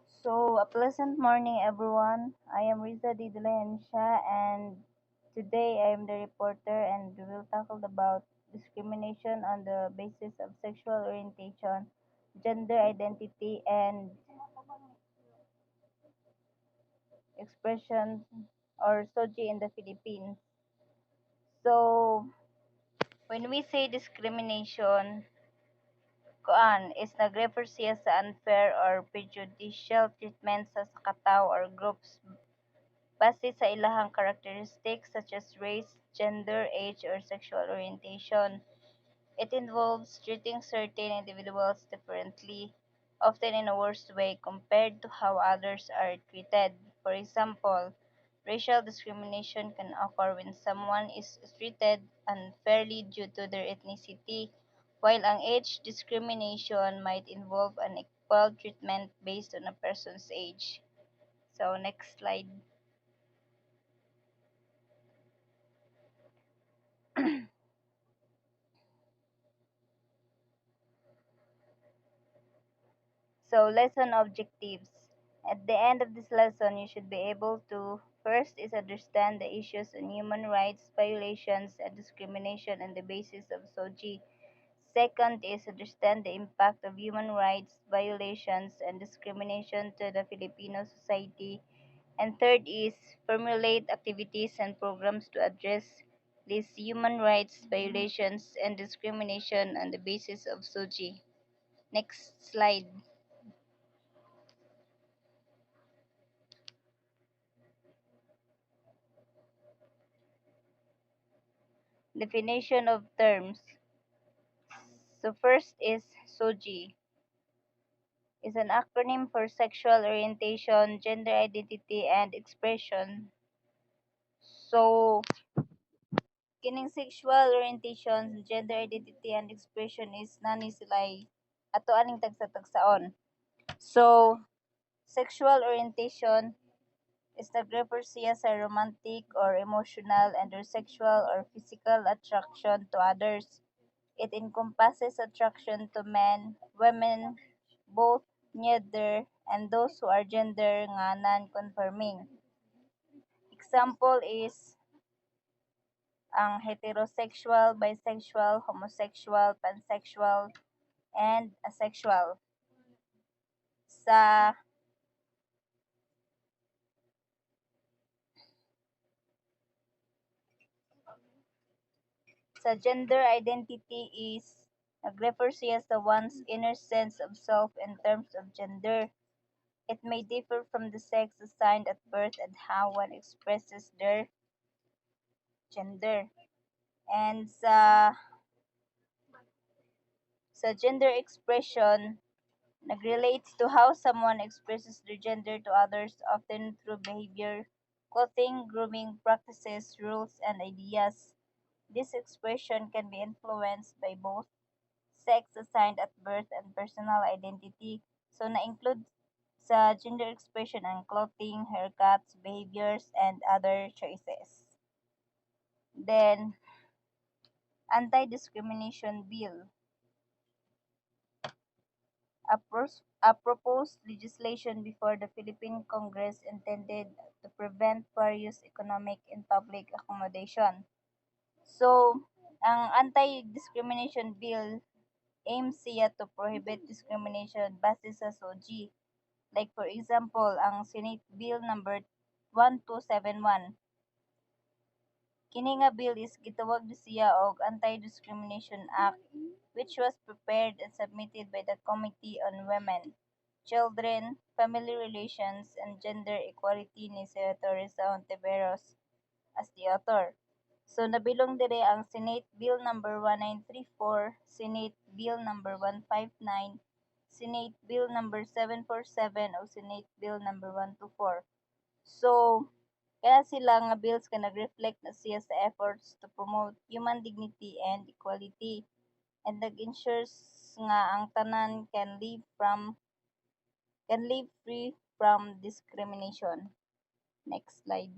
So, a pleasant morning, everyone. I am Riza Di Dilahensya, and today I am the reporter, and we will tackle about discrimination on the basis of sexual orientation, gender identity, and expression or SOGI in the Philippines. So, when we say discrimination, kuan is nag-refer siya sa unfair or prejudicial treatment sa katao or groups base sa ilahang characteristics such as race, gender, age, or sexual orientation. It involves treating certain individuals differently, often in a worse way compared to how others are treated. For example, racial discrimination can occur when someone is treated unfairly due to their ethnicity, while ang age discrimination might involve unequal treatment based on a person's age. So, next slide. So, lesson objectives. At the end of this lesson, you should be able to first is understand the issues on human rights violations and discrimination on the basis of SOGI. Second is understand the impact of human rights violations and discrimination to the Filipino society. And third is formulate activities and programs to address these human rights violations and discrimination on the basis of SOGI. Next slide. Definition of terms. So first is SOGI. Is an acronym for sexual orientation, gender identity, and expression. So, kining sexual orientation, gender identity, and expression is nani sila'y ato aning tagsa-tagsaon. So, sexual orientation is nag-refer siya sa romantic or emotional and or sexual or physical attraction to others. It encompasses attraction to men, women, both neither, and those who are gender nga non-conforming. Example is ang heterosexual, bisexual, homosexual, pansexual, and asexual. Sa sa gender identity is nag-refer siya sa one's inner sense of self in terms of gender. It may differ from the sex assigned at birth and how one expresses their gender. And sa gender expression, nag-relates to how someone expresses their gender to others, often through behavior, clothing, grooming practices, rules, and ideas. This expression can be influenced by both sex assigned at birth and personal identity. So, na-include sa gender expression ang clothing, haircuts, behaviors, and other choices. Then, Anti-Discrimination Bill. A proposed legislation before the Philippine Congress intended to prevent various economic and public accommodation. So, ang Anti-Discrimination Bill aims siya to prohibit discrimination base sa SOGI. Like for example, ang Senate Bill number 1271. Kini nga bill is gitawag siya og Anti-Discrimination Act, which was prepared and submitted by the Committee on Women, Children, Family Relations, and Gender Equality ni Senator Risa Hontiveros as the author. So nabilong dire ang Senate Bill number 1934, Senate Bill number 159, Senate Bill number 747 o Senate Bill number 124. So kaya sila nga bills ka nag-reflect na siya sa efforts to promote human dignity and equality and nag-ensures nga ang tanan can live free from discrimination. Next slide.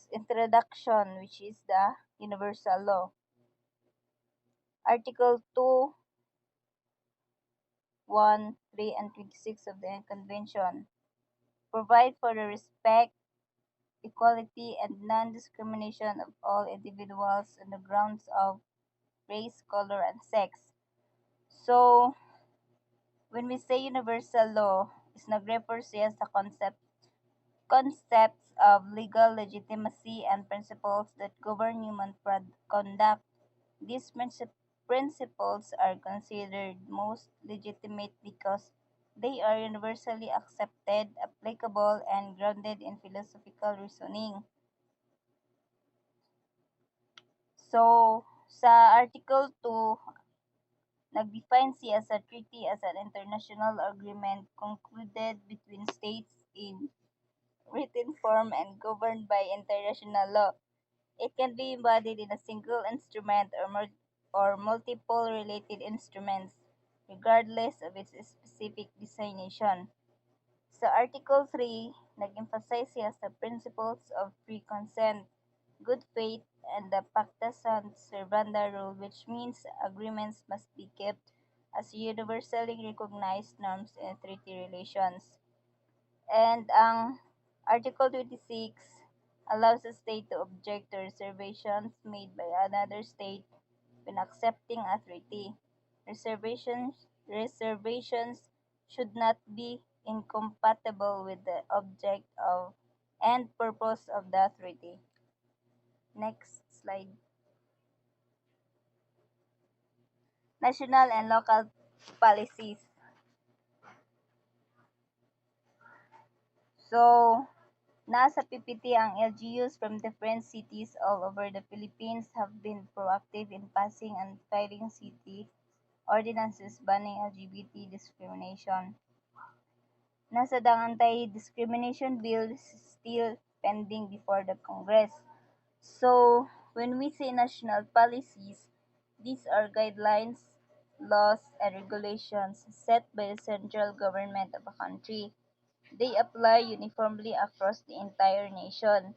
Introduction, which is the universal law. Article 2, 1, 3, and 26 of the Convention provide for the respect, equality, and non-discrimination of all individuals on the grounds of race, color, and sex. So, when we say universal law, is nag-refer siya sa concepts of legal legitimacy and principles that govern human conduct. These principles are considered most legitimate because they are universally accepted, applicable, and grounded in philosophical reasoning. So, sa Article 2, nag-define siya sa treaty as an international agreement concluded between states in written form and governed by international law. It can be embodied in a single instrument or multiple related instruments, regardless of its specific designation. Sa Article 3, nag-emphasize siya sa principles of free consent, good faith, and the pacta sunt servanda rule, which means agreements must be kept as universally recognized norms in treaty relations. And ang Article 26 allows a state to object to reservations made by another state when accepting a treaty. Reservations should not be incompatible with the object of and purpose of the treaty. Next slide. National and local policies. So, nasa PPT ang LGUs from different cities all over the Philippines have been proactive in passing and filing city ordinances banning LGBT discrimination. Nasa the anti-discrimination bill still pending before the Congress. So, when we say national policies, these are guidelines, laws, and regulations set by the central government of a country. They apply uniformly across the entire nation.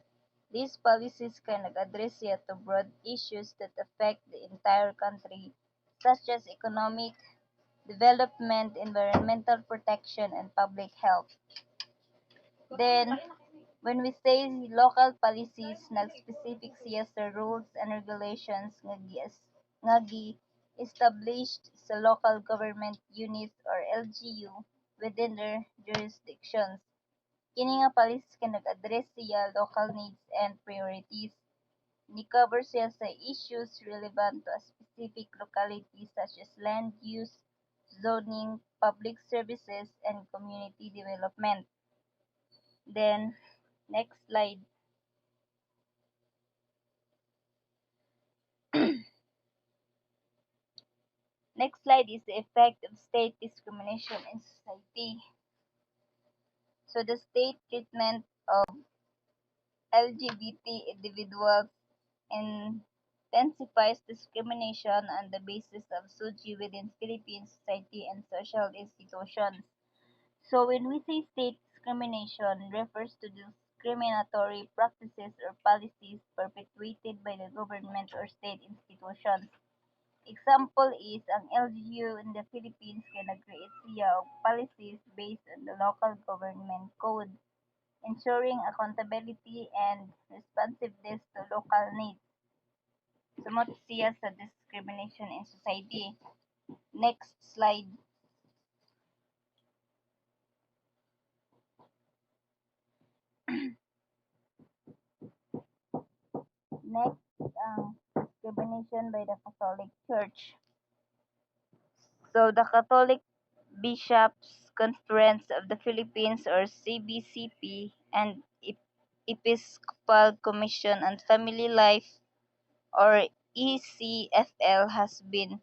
These policies can address yet to broad issues that affect the entire country, such as economic development, environmental protection, and public health. Then, when we say local policies, nag-specific siya sa rules and regulations nga established sa local government units or LGU within their jurisdictions. Kini nga policies ka nag-address siya local needs and priorities. Ni-cover siya sa issues relevant to a specific locality such as land use, zoning, public services, and community development. Then, next slide. Next slide is the effect of state discrimination in society. So, the state treatment of LGBT individuals intensifies discrimination on the basis of SUGI within Philippine society and social institutions. So, when we say state discrimination, refers to discriminatory practices or policies perpetuated by the government or state institutions. Example is ang LGU in the Philippines can nag-create siya og policies based on the local government code, ensuring accountability and responsiveness to local needs. Sumot siya sa discrimination in society. Next slide. Next, ang discrimination by the Catholic Church. So, the Catholic Bishops' Conference of the Philippines or CBCP and Episcopal Commission on Family Life or ECFL has been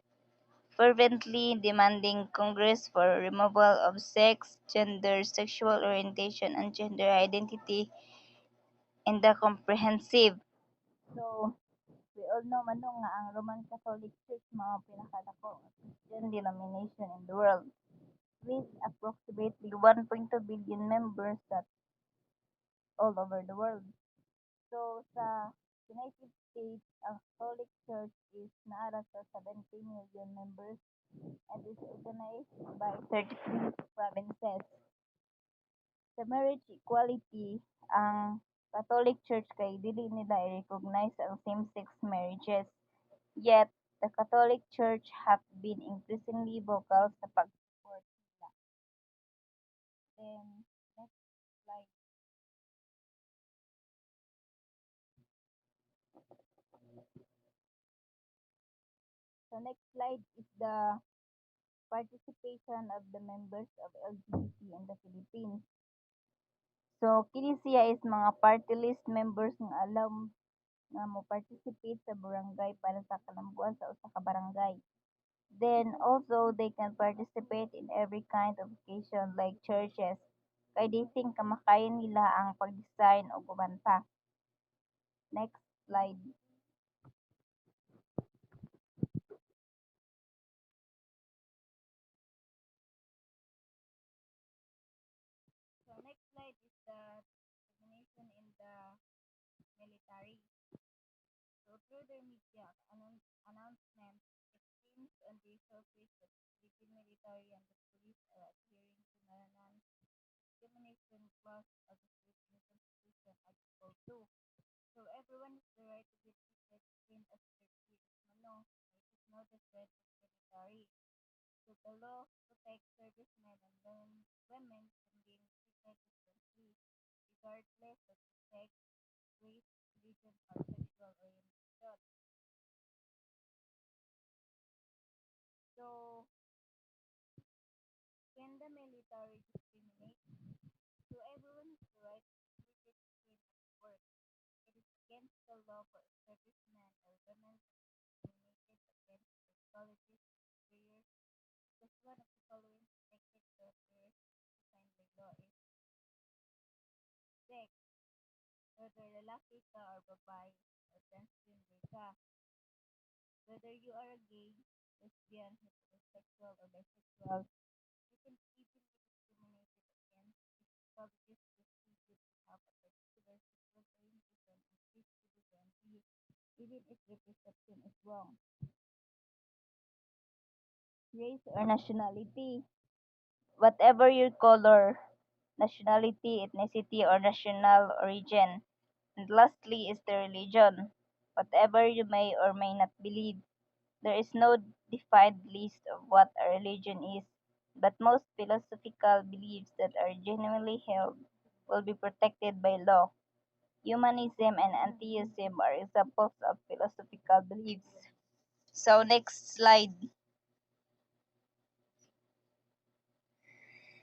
fervently demanding Congress for removal of sex, gender, sexual orientation, and gender identity in the comprehensive. So, we all know man nga ang Roman Catholic Church mga pinakadako nga Christian denomination in the world with approximately 1.2 billion members that all over the world. So sa United States, ang Catholic Church is naara sa 17 million members and is organized by 33 provinces. Sa marriage equality, ang Catholic Church kay dili nila i-recognize ang same-sex marriages. Yet, the Catholic Church have been increasingly vocal sa pag-support nila. Then, next slide. So, next slide is the participation of the members of LGBT in the Philippines. So, kini siya is mga party list members nga alam nga mo participate sa barangay para sa kalambuan sa usa ka barangay. Then also they can participate in every kind of occasion like churches. Kay dating kamakayan nila ang pag-design o gumanta. Next slide. So next slide is the discrimination in the military. So through their media announcements, it seems on the surface that the Philippine military and the police are adhering to the non-discrimination clause of the Philippine Constitution, Article 2. So everyone has the right to be treated same as their peers. No, it is not the threat of military. So the law protects servicemen and women from being treated differently, regardless of the sex, race, religion, or sexual orientation. So can the military discriminate? So everyone has the right to be treated the same at work. It is against the law for a serviceman or women to be discriminated against their colleges, careers, because one of the following protected characteristics defined by law is sex, whether lalaki ka or babae or transgender ka, whether you are a gay, lesbian, heterosexual, or bisexual, you can even be discriminated against if colleges perceive you to have a particular sexual orientation and wish to prevent you, even if the perception is wrong. Race or nationality. Whatever your color, nationality, ethnicity, or national origin. And lastly is the religion. Whatever you may or may not believe, there is no defined list of what a religion is, but most philosophical beliefs that are genuinely held will be protected by law. Humanism and atheism are examples of philosophical beliefs. So next slide.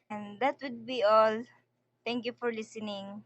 And that would be all. Thank you for listening.